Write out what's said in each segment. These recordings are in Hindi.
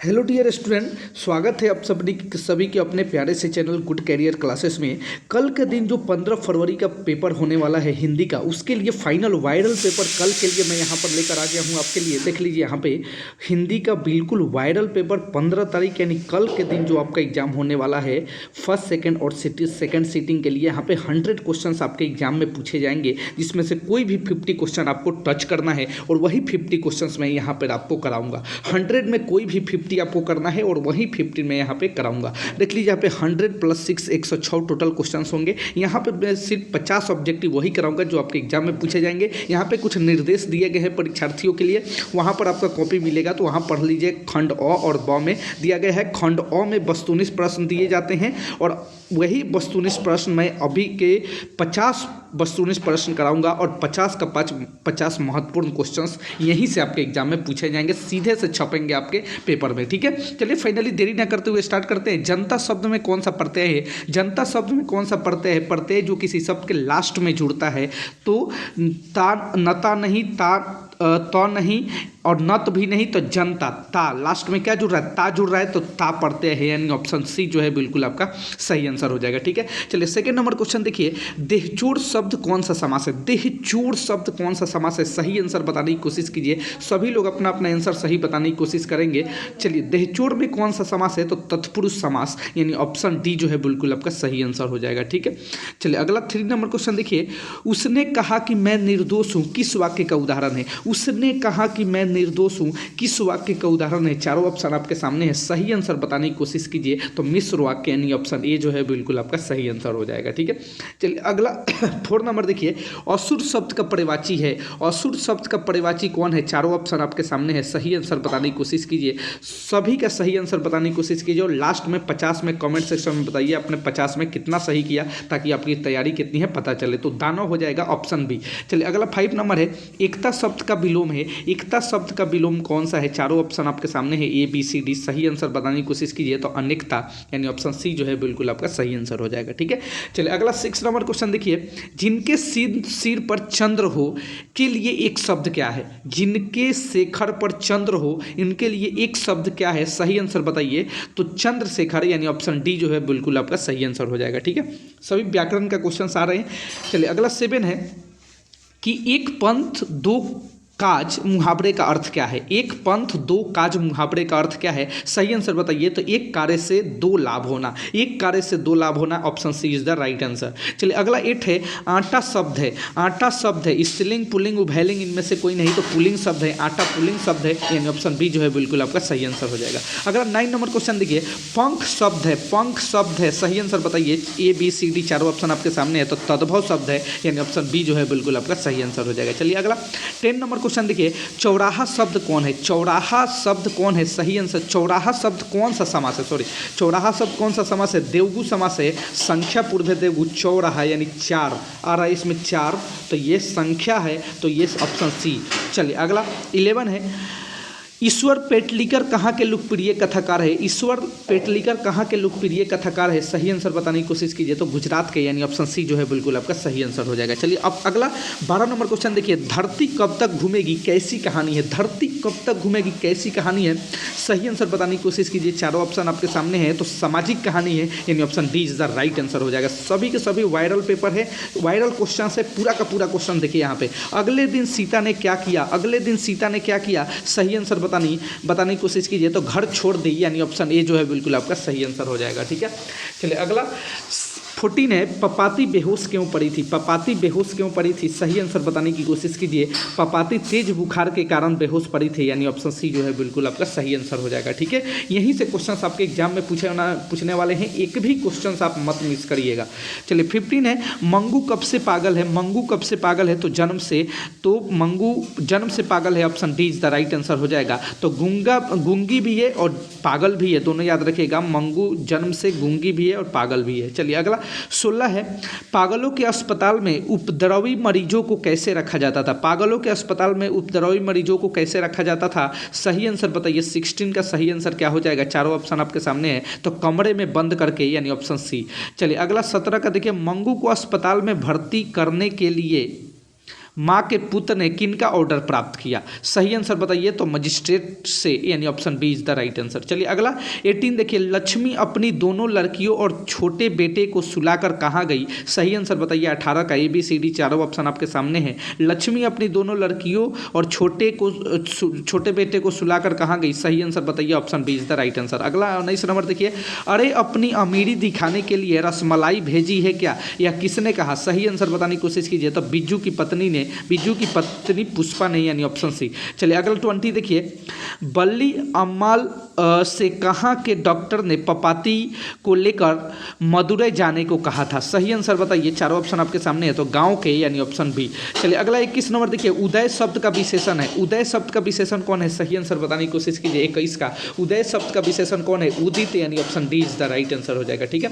हेलो डियर स्टूडेंट, स्वागत है आप सभी के अपने प्यारे से चैनल गुड कैरियर क्लासेस में। कल के दिन जो 15 फरवरी का पेपर होने वाला है हिंदी का, उसके लिए फाइनल वायरल पेपर कल के लिए मैं यहाँ पर लेकर आ गया हूँ आपके लिए। देख लीजिए यहाँ पे हिंदी का बिल्कुल वायरल पेपर 15 तारीख यानी कल के दिन जो आपका एग्जाम होने वाला है फर्स्ट सेकेंड और सेकेंड सीटिंग के लिए, यहाँ पे 100 क्वेश्चन आपके एग्जाम में पूछे जाएंगे, जिसमें से कोई भी 50 क्वेश्चन आपको टच करना है और वही 50 क्वेश्चन मैं यहाँ पर आपको कराऊंगा। 100 में कोई भी 50 आपको करना है और वही 50 में यहाँ पे कराऊंगा। देख लीजिए यहाँ पे 100 + 6 106 टोटल क्वेश्चंस होंगे। यहाँ पे मैं सिर्फ 50 ऑब्जेक्टिव वही कराऊंगा जो आपके एग्जाम में पूछे जाएंगे। यहाँ पे कुछ निर्देश दिए गए हैं परीक्षार्थियों के लिए, वहाँ पर आपका कॉपी मिलेगा तो वहाँ पढ़ लीजिए। खंड अ और ब में दिया गया है। खंड अ में वस्तुनिष्ठ प्रश्न दिए जाते हैं और वही वस्तुनिष्ठ प्रश्न मैं अभी के 50 वस्तुनिष्ठ प्रश्न कराऊंगा और 50 का 50 महत्वपूर्ण क्वेश्चंस यहीं से आपके एग्जाम में पूछे जाएंगे, सीधे से छपेंगे आपके पेपर में। ठीक है, चलिए फाइनली देरी ना करते हुए स्टार्ट करते हैं। जनता शब्द में कौन सा प्रत्यय है? जनता शब्द में कौन सा प्रत्यय है? प्रत्यय जो किसी शब्द के लास्ट में जुड़ता है, तो ता नता नहीं, तो नहीं और नत भी नहीं, तो जनता। ता लास्ट में क्या जुड़ रहा है? ता जुड़ रहा है तो ता प्रत्यय है, यानी ऑप्शन सी जो है बिल्कुल आपका सही आंसर हो जाएगा। ठीक है, चलिए सेकंड नंबर क्वेश्चन देखिए। देहचोर शब्द कौन सा समास है? देहचोर शब्द कौन सा समास है? सही आंसर बताने की कोशिश कीजिए। सभी लोग अपना अपना आंसर सही बताने की कोशिश करेंगे। चलिए देहचोर में कौन सा समास है? तो तत्पुरुष समास, यानी ऑप्शन डी जो है बिल्कुल आपका सही आंसर हो जाएगा। ठीक है, चलिए अगला 3 नंबर क्वेश्चन देखिए। उसने कहा कि मैं निर्दोष हूँ, किस वाक्य का उदाहरण है? उसने कहा कि मैं निर्दोष हूँ, किस वाक्य का उदाहरण है? चारों ऑप्शन आपके सामने है, सही आंसर बताने की कोशिश कीजिए। तो मिश्र वाक्य यानी ऑप्शन ए जो है बिल्कुल आपका सही आंसर हो जाएगा। ठीक है, चलिए अगला 4 नंबर देखिए। असुर शब्द का परिवाची है। असुर शब्द का परिवाची कौन है? चारों ऑप्शन आपके सामने है, सही आंसर बताने की कोशिश कीजिए। सभी का सही आंसर बताने की कोशिश कीजिए और लास्ट में 50 में कमेंट सेक्शन में बताइए आपने 50 में कितना सही किया, ताकि आपकी तैयारी कितनी है पता चले। तो दानव हो जाएगा ऑप्शन बी। चलिए अगला 5 नंबर है। एकता शब्द का विलोम है। एकता शब्द का विलोम कौन सा है? चारों ऑप्शन आपके सामने है, ए बी सी डी। सही आंसर बताने की कोशिश कीजिए तो अनेकता, यानी ऑप्शन सी जो है बिल्कुल आपका सही आंसर हो जाएगा। ठीक है, चलिए अगला 6 नंबर क्वेश्चन देखिए। जिनके सिर पर चंद्र हो के लिए एक शब्द क्या है? जिनके शेखर पर चंद्र हो, इनके लिए एक शब्द क्या है? सही आंसर बताइए। तो चंद्रशेखर, यानी ऑप्शन डी जो है बिल्कुल आपका सही आंसर हो जाएगा। ठीक है, सभी व्याकरण का क्वेश्चन आ रहे हैं। चलिए अगला 7 है कि एक पंथ दो काज मुहावरे का अर्थ क्या है? एक पंथ दो काज मुहावरे का अर्थ क्या है? सही आंसर बताइए। तो एक कार्य से दो लाभ होना, एक कार्य से दो लाभ होना, option C is the right answer. चलिए अगला 8 है। आटा शब्द है। आटा शब्द है, स्त्रीलिंग पुल्लिंग उभयलिंग इनमें से कोई नहीं, तो पुल्लिंग शब्द है। आटा पुल्लिंग शब्द है, यानी ऑप्शन बी जो है बिल्कुल आपका सही आंसर हो जाएगा। अगला 9 नंबर क्वेश्चन देखिए। पंख शब्द है। पंख शब्द है, सही आंसर बताइए। ए बी सी डी चारों ऑप्शन आपके सामने है, तो तद्भव शब्द है, यानी ऑप्शन बी जो है बिल्कुल आपका सही आंसर हो जाएगा। चलिए अगला 10 नंबर क्वेश्चन देखिए। चौराहा शब्द कौन है? चौराहा शब्द कौन है? सही आंसर। चौराहा शब्द कौन सा समास है? सॉरी, चौराहा शब्द कौन सा समास है? देवगु समास है। संख्या पूर्व देवगु, चौराहा यानी 4 आ रहा है इसमें 4, तो ये संख्या है, तो ये ऑप्शन सी। चलिए अगला 11 है। ईश्वर पेटलिकर कहाँ के लोकप्रिय कथाकार है? ईश्वर पेटलिकर कहाँ के लोकप्रिय कथाकार है? सही आंसर बताने की कोशिश कीजिए। तो गुजरात के, यानी ऑप्शन सी जो है बिल्कुल आपका सही आंसर हो जाएगा। चलिए अब अगला 12 नंबर क्वेश्चन देखिए। धरती कब तक घूमेगी कैसी कहानी है? धरती कब तक घूमेगी कैसी कहानी है? सही आंसर बताने की कोशिश कीजिए। चारों ऑप्शन आपके सामने है, तो सामाजिक कहानी है, यानी option D is the right answer हो जाएगा। सभी के सभी वायरल पेपर है, वायरल क्वेश्चन है, पूरा का पूरा क्वेश्चन देखिए यहाँ पे। अगले दिन सीता ने क्या किया? अगले दिन सीता ने क्या किया? सही आंसर बताने की कोशिश कीजिए। तो घर छोड़ दी, यानी ऑप्शन ए जो है बिल्कुल आपका सही आंसर हो जाएगा। ठीक है, चलिए अगला 14 है। पपाती बेहोश क्यों पड़ी थी? पपाती बेहोश क्यों पड़ी थी? सही आंसर बताने की कोशिश कीजिए। पपाती तेज बुखार के कारण बेहोश पड़ी थी, यानी ऑप्शन सी जो है बिल्कुल आपका सही आंसर हो जाएगा। ठीक है, यहीं से क्वेश्चंस आपके एग्जाम में पूछने वाले हैं, एक भी क्वेश्चंस आप मत मिस करिएगा। चलिए 15 है। मंगू कब से पागल है? मंगू कब से पागल है? तो जन्म से। तो मंगू जन्म से पागल है, option D is the right answer हो जाएगा। तो गूंगी भी है और पागल भी है, दोनों याद रखिएगा। मंगू जन्म से गूंगी भी है और पागल भी है। चलिए अगला 16 है। पागलों के अस्पताल में उपद्रवी मरीजों को कैसे रखा जाता था? पागलों के अस्पताल में उपद्रवी मरीजों को कैसे रखा जाता था? सही आंसर बताइए। 16 का सही आंसर क्या हो जाएगा? चारों ऑप्शन आपके सामने है, तो कमरे में बंद करके, यानी ऑप्शन सी। चलिए अगला 17 का देखिए। मंगू को अस्पताल में भर्ती करने के लिए माँ के पुत्र ने किनका ऑर्डर प्राप्त किया? सही आंसर बताइए तो मजिस्ट्रेट से, यानी option B is the right answer. चलिए अगला 18 देखिए, लक्ष्मी अपनी दोनों लड़कियों और छोटे बेटे को सुलाकर कहाँ गई? सही आंसर बताइए 18 का, ABCD चारों ऑप्शन आपके सामने हैं। लक्ष्मी अपनी दोनों लड़कियों और छोटे बेटे को सुलाकर कहाँ गई? सही आंसर बताइए, option B is the right answer. अगला 19 नंबर देखिए, अरे अपनी अमीरी दिखाने के लिए रसमलाई भेजी है क्या? यह किसने कहा? सही आंसर बताने की कोशिश कीजिए तो बिज्जू की पत्नी पुष्पा ने, यानी ऑप्शन सी। चलिए अगला 20 देखिए, बल्ली अम्माल से कहाँ के डॉक्टर ने पपाती को लेकर मदुरई जाने को कहा था? सही आंसर बताइए, चारों ऑप्शन आपके सामने है तो गांव के, यानी ऑप्शन बी। चलिए अगला 21 नंबर देखिए, उदय शब्द का विशेषण है। उदय शब्द का विशेषण कौन है? सही आंसर बताने की कोशिश कीजिए। 21 का उदय शब्द का विशेषण कौन है? उदित, यानी option D is the right answer हो जाएगा। ठीक है,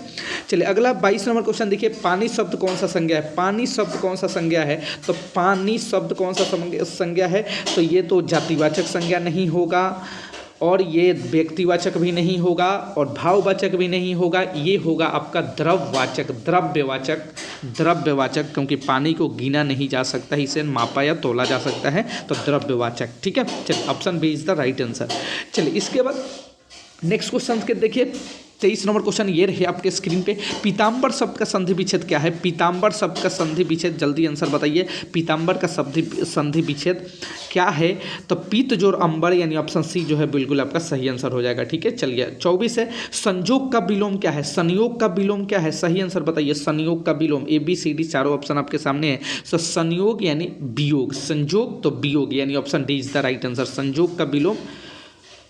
चलिए अगला 22 नंबर क्वेश्चन देखिए, पानी शब्द कौन सा संज्ञा है? पानी शब्द कौन सा संज्ञा है? तो पानी शब्द कौन सा संज्ञा है? तो ये तो जातिवाचक संज्ञा नहीं होगा, और ये व्यक्तिवाचक भी नहीं होगा, और भाववाचक भी नहीं होगा। ये होगा आपका द्रव्यवाचक, क्योंकि पानी को गिना नहीं जा सकता, इसे मापा या तोला जा सकता है, तो द्रव्यवाचक। ठीक है, चलिए option B is the right answer. चलिए इसके बाद नेक्स्ट क्वेश्चन के देखिए, 23 नंबर क्वेश्चन ये रहे आपके स्क्रीन पे, पीताम्बर शब्द का संधि विच्छेद क्या है? पीताम्बर शब्द का संधि विच्छेद, जल्दी आंसर बताइए, पीताम्बर का संधि विच्छेद क्या है? तो पीत जोर अंबर, यानी ऑप्शन सी जो है बिल्कुल आपका सही आंसर हो जाएगा। ठीक है, चलिए 24 है, संयोग का विलोम क्या है? संयोग का विलोम क्या है? सही आंसर बताइए, संयोग का विलोम। ABCD चारों ऑप्शन आपके सामने है। तो संयोग यानी वियोग, संयोग तो वियोग, यानी option D is the right answer, संयोग का विलोम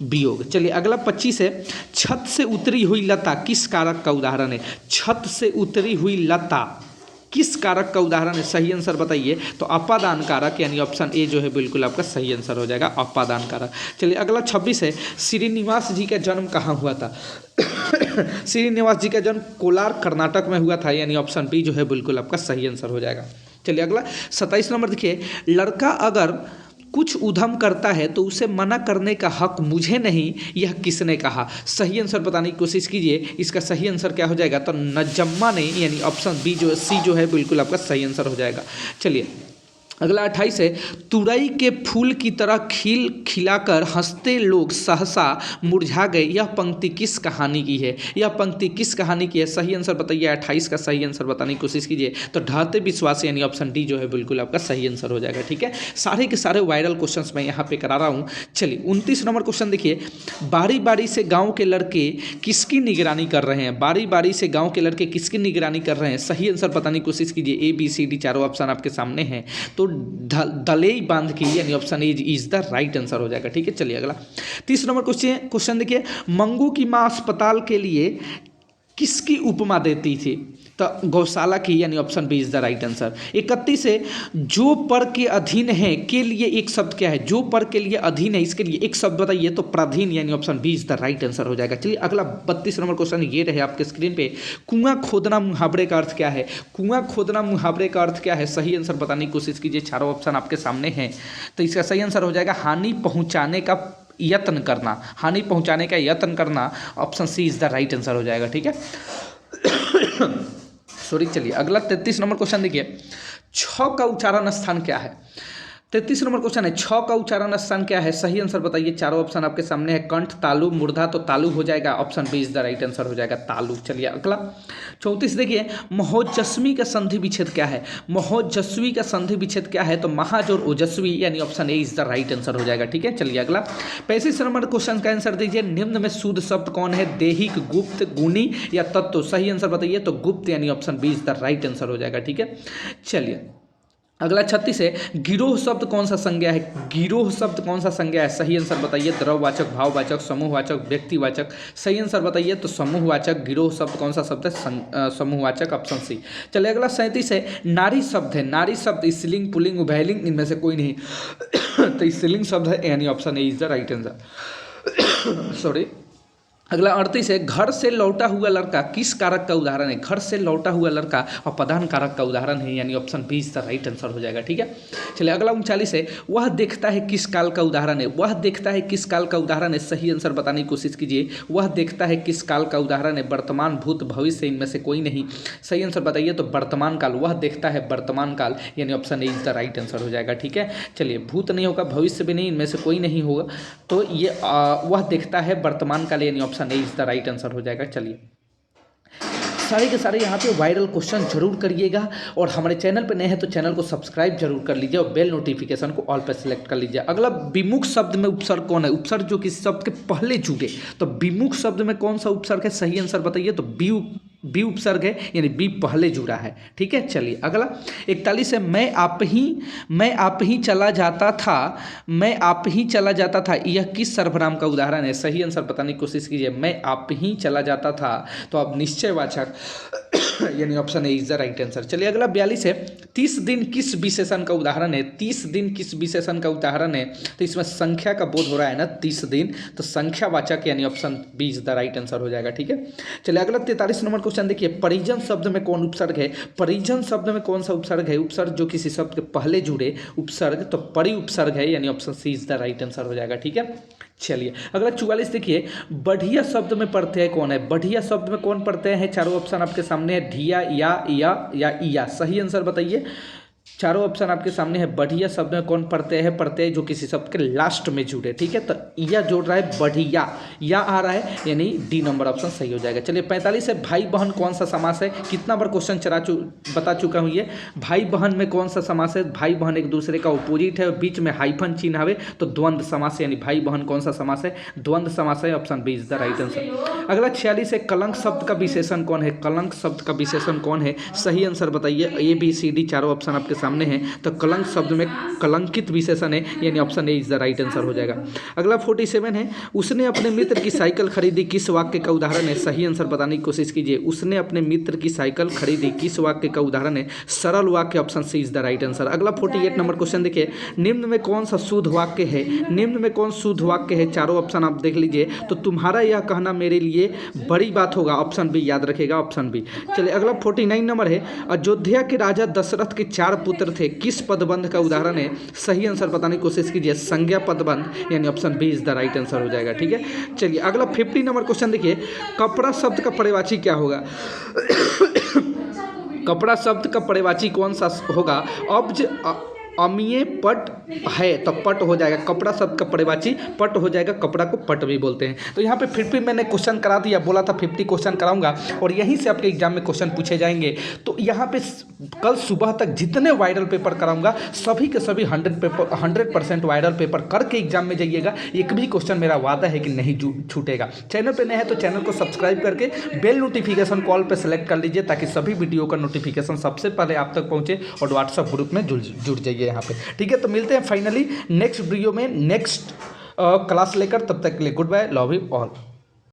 वियोग। चलिए अगला 25 है, छत से उतरी हुई लता किस कारक का उदाहरण है? छत से उतरी हुई लता किस कारक का उदाहरण है? सही आंसर बताइए तो अपादान कारक, यानी ऑप्शन ए जो है बिल्कुल आपका सही आंसर हो जाएगा, अपादान कारक। चलिए अगला 26 है, श्रीनिवास जी का जन्म कहाँ हुआ था? श्रीनिवास जी का जन्म कोलार कर्नाटक में हुआ था, यानी ऑप्शन बी जो है बिल्कुल आपका सही आंसर हो जाएगा। चलिए अगला 27 नंबर देखिए, लड़का अगर कुछ उधम करता है तो उसे मना करने का हक मुझे नहीं, यह किसने कहा? सही आंसर बताने की कोशिश कीजिए, इसका सही आंसर क्या हो जाएगा? तो नजम्मा ने, यानी ऑप्शन बी जो सी जो है बिल्कुल आपका सही आंसर हो जाएगा। चलिए अगला 28 है, तुरई के फूल की तरह खिलाकर हंसते लोग सहसा मुरझा गए, यह पंक्ति किस कहानी की है? यह पंक्ति किस कहानी की है? सही आंसर बताइए, 28 का सही आंसर बताने की कोशिश कीजिए तो ढाते विश्वास, यानी ऑप्शन डी जो है बिल्कुल आपका सही आंसर हो जाएगा। ठीक है, सारे के सारे वायरल क्वेश्चंस मैं यहाँ पे करा रहा हूँ। चलिए 29 नंबर क्वेश्चन देखिए, बारी बारी से गाँव के लड़के किसकी निगरानी कर रहे हैं? बारी बारी से गाँव के लड़के किसकी निगरानी कर रहे हैं? सही आंसर बताने की कोशिश कीजिए। ABCD चारों ऑप्शन आपके सामने हैं तो दलेई बांध की, यानी option A is the right answer हो जाएगा। ठीक है, चलिए अगला 30 नंबर क्वेश्चन देखिए, मंगू की मां अस्पताल के लिए किसकी उपमा देती थी? तो गौशाला की, यानी option B is the right answer. 31 है, जो पर के अधीन है के लिए एक शब्द क्या है? जो पर के लिए अधीन है इसके लिए एक शब्द बताइए तो प्राधीन, यानी option B is the right answer हो जाएगा। चलिए अगला 32 नंबर क्वेश्चन ये रहे आपके स्क्रीन पे, कुआं खोदना मुहावरे का अर्थ क्या है? कुआं खोदना मुहावरे का अर्थ क्या है? सही आंसर बताने की कोशिश कीजिए, चारों ऑप्शन आपके सामने हैं तो इसका सही आंसर हो जाएगा हानि पहुंचाने का यत्न करना, हानि पहुंचाने का यत्न करना, option C is the right answer हो जाएगा। ठीक है, सॉरी। चलिए अगला 33 नंबर क्वेश्चन देखिए, छ का उच्चारण स्थान क्या है? 33 नंबर क्वेश्चन है, छ का उच्चारण स्थान क्या है? सही आंसर बताइए, चारों ऑप्शन आपके सामने है, कंठ, तालु, मूर्धा, तो तालु हो जाएगा, option B is the right answer हो जाएगा, तालु। चलिए अगला 34 देखिए, महोजस्वी का संधि विच्छेद क्या है? महोजस्वी का संधि विच्छेद क्या है? तो महाज और ओजस्वी, यानी option A is the right answer हो जाएगा। ठीक है, चलिए अगला 35 नंबर क्वेश्चन का आंसर दीजिए, निम्न में शुद्ध शब्द कौन है? देहिक, गुप्त, गुणी या तत्व? सही आंसर बताइए तो गुप्त, यानी option B is the right answer हो जाएगा। ठीक है, चलिए अगला 36 है, गिरोह शब्द कौन सा संज्ञा है? गिरोह शब्द कौन सा संज्ञा है? सही आंसर बताइए, द्रव्यवाचक, भाववाचक, समूहवाचक, व्यक्तिवाचक? सही आंसर बताइए तो समूहवाचक। गिरोह शब्द कौन सा शब्द है? समूहवाचक, ऑप्शन सी। चलिए अगला 37 है, नारी शब्द है, नारी शब्द स्त्रीलिंग, पुल्लिंग, उभयलिंग, इनमें से कोई नहीं तो स्त्रीलिंग शब्द है, यानी option A is the right answer. Sorry, अगला 38 है, घर से लौटा हुआ लड़का किस कारक का उदाहरण है? घर से लौटा हुआ लड़का अपादान कारक का उदाहरण है, यानी option B is the right answer हो जाएगा। ठीक है, चलिए अगला 39 है, वह देखता है किस काल का उदाहरण है? वह देखता है किस काल का उदाहरण है, सही आंसर बताने की कोशिश कीजिए। वह देखता है किस काल का उदाहरण है? वर्तमान, भूत, भविष्य, इनमें से कोई नहीं। सही आंसर बताइए। तो वर्तमान काल, वह देखता है वर्तमान काल, यानी option A is the right answer हो जाएगा। ठीक है, चलिए भूत नहीं होगा, भविष्य भी नहीं, इनमें से कोई नहीं होगा, तो ये वह देखता है वर्तमान काल, यानी option A is the right answer हो जाएगा। चलिए सारे के सारे यहाँ पे वायरल क्वेश्चन जरूर करिएगा, और हमारे चैनल पे नए हैं तो चैनल को सब्सक्राइब जरूर कर लीजिए और बेल नोटिफिकेशन को ऑल पे सिलेक्ट कर लीजिए। अगला विमुख शब्द में उपसर्ग कौन है? उपसर्ग जो किसी शब्द के पहले जुड़े, तो विमुख शब्द में कौन सा उपसर्ग है? सही आंसर बताइए। तो बी उपसर्ग है, यानी बी पहले जुड़ा है। ठीक है, चलिए अगला 41 है, मैं आप ही चला जाता था, मैं आप ही चला जाता था, यह किस सर्वनाम का उदाहरण है? सही आंसर बताने की कोशिश कीजिए। मैं आप ही चला जाता था, तो अब निश्चयवाचक यानी option A is the right answer. चलिए अगला 42 है, 30 दिन किस विशेषण का उदाहरण है? 30 दिन किस विशेषण का उदाहरण है? तो इसमें संख्या का बोध हो रहा है ना, 30 दिन, तो संख्यावाचक यानी option B is the right answer हो जाएगा। ठीक है, चलिए अगला 43 नंबर क्वेश्चन देखिए, परिजन शब्द में कौन उपसर्ग है? परिजन शब्द में कौन सा उपसर्ग है? उपसर्ग जो किसी शब्द के पहले जुड़े उपसर्ग, तो परि उपसर्ग है, यानी option C is the right answer हो जाएगा। ठीक है, चलिए अगला 44 देखिए, बढ़िया शब्द में प्रत्यय कौन है? बढ़िया शब्द में कौन प्रत्यय है? चारों ऑप्शन आपके सामने है, ढिया, या इया। सही आंसर बताइए। चारों ऑप्शन आपके सामने है। बढ़िया शब्द में कौन प्रत्यय है? प्रत्यय जो किसी शब्द के लास्ट में जुड़े। ठीक है, तो यह जोड़ रहा है बढ़िया, या आ रहा है, यानी डी नंबर ऑप्शन सही हो जाएगा। चलिए 45 है, भाई बहन कौन सा समास है? कितना बार क्वेश्चन बता चुका हूँ ये। भाई बहन में कौन सा समास है? भाई बहन एक दूसरे का अपोजिट है, बीच में हाइफन चिन्ह है, तो द्वंद्व समास, यानी भाई बहन कौन सा समास है? द्वंद्व समास है, option B is the right answer. अगला 46 है, कलंक शब्द का विशेषण कौन है? कलंक शब्द का विशेषण कौन है? सही आंसर बताइए। ए बी सी डी चारों ऑप्शन आपके सामने हैं, तो कलंक शब्द में कलंकित विशेषण है, यानी option A is the right answer हो जाएगा। अगला 47 है, उसने अपने मित्र की साइकिल खरीदी, किस वाक्य का उदाहरण है? सही आंसर बताने की कोशिश कीजिए। उसने अपने मित्र की साइकिल खरीदी, किस वाक्य का उदाहरण है? सरल वाक्य, option C is the right answer. अगला 48 नंबर क्वेश्चन देखिए, निम्न में कौन सा शुद्ध वाक्य है? निम्न में कौन शुद्ध वाक्य है? चारों ऑप्शन आप देख लीजिए। तो तुम्हारा यह कहना मेरे लिए बड़ी बात होगा, ऑप्शन बी, याद रखेगा ऑप्शन बी। चलिए अगला 49 नंबर है, अयोध्या के राजा दशरथ के 4 पुत्र थे, किस पदबंध का उदाहरण है? सही आंसर बताने की कोशिश कीजिए। संज्ञा पदबंध, यानी option B is the right answer हो जाएगा। ठीक है, चलिए अगला 50 नंबर क्वेश्चन देखिए, कपड़ा शब्द का पर्यायवाची क्या होगा? कपड़ा शब्द का पर्यायवाची कौन सा होगा? अब्ज, अमीय, पट है, तो पट हो जाएगा। कपड़ा शब्द का पर्यायवाची पट हो जाएगा, कपड़ा को पट भी बोलते हैं। तो यहाँ पे 50 मैंने क्वेश्चन करा दिया, बोला था 50 क्वेश्चन कराऊंगा और यहीं से आपके एग्जाम में क्वेश्चन पूछे जाएंगे। तो यहाँ पे कल सुबह तक जितने वायरल पेपर कराऊंगा सभी के सभी 100% वायरल पेपर करके एग्जाम में जाइएगा। एक भी क्वेश्चन मेरा वादा है कि नहीं छूटेगा। चैनल पर नए हैं तो चैनल को सब्सक्राइब करके बेल नोटिफिकेशन कॉल पर सेलेक्ट कर लीजिए, ताकि सभी वीडियो का नोटिफिकेशन सबसे पहले आप तक पहुँचे और व्हाट्सएप ग्रुप में जुड़ जाइए यहाँ पे। ठीक है, तो मिलते हैं फाइनली नेक्स्ट वीडियो में नेक्स्ट क्लास लेकर। तब तक के लिए good bye, love you all.